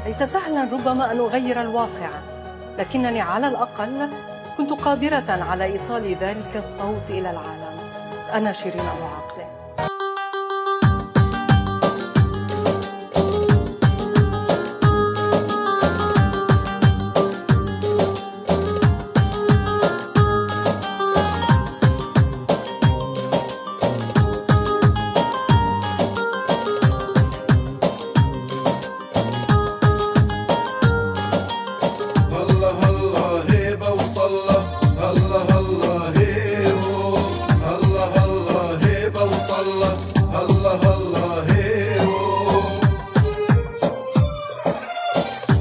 ليس سهلا ربما أن أغير الواقع، لكنني على الأقل كنت قادرة على إيصال ذلك الصوت إلى العالم. أنا شيرين أبو عاقلة.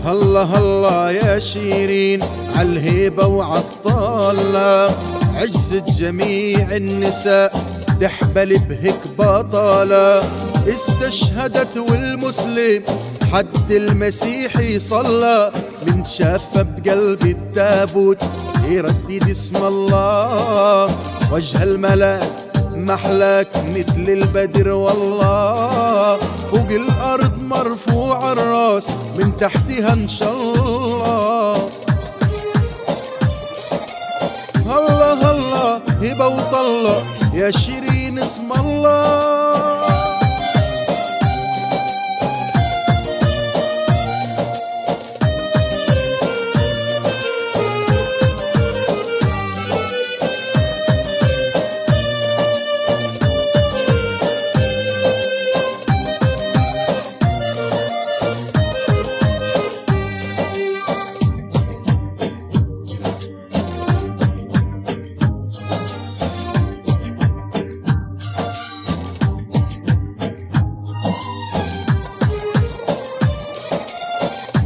الله الله يا شيرين عالهيبة وعالطلة، عجزت جميع النساء تحبل بهيك بطلة. استشهدت والمسلم حد المسيحي صلى، من شافها بقلب التابوت يردد اسم الله. وجه الملاك محلاك مثل البدر والله، فوق الأرض مرفوع الراس من تحتها إن شاء الله. الله الله هبة وطلة يا شيرين اسم الله.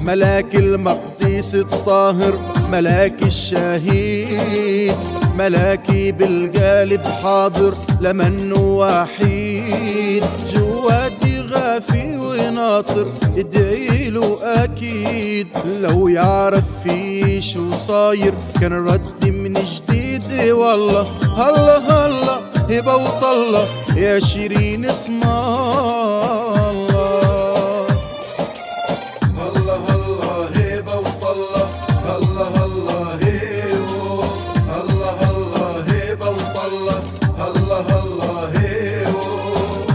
ملاك المقديس الطاهر ملاك الشهيد، ملاكي بالقالب حاضر لمن وحيد. جواتي غافي وناطر ادعيله اكيد، لو يعرف في شو صاير كان رد من جديد والله. الله الله هبة وطلة يا شيرين اسم الله.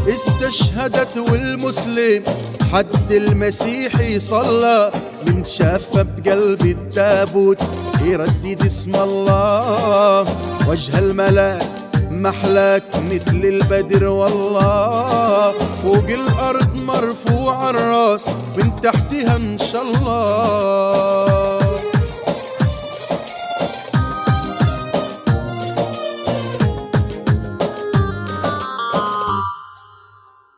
استشهدت والمسلم حد المسيحي صلى، من شافها بقلب التابوت يردد اسم الله. وجه الملاك محلاك مثل البدر والله، فوق الأرض مرفوع الراس من تحتها إن شاء الله.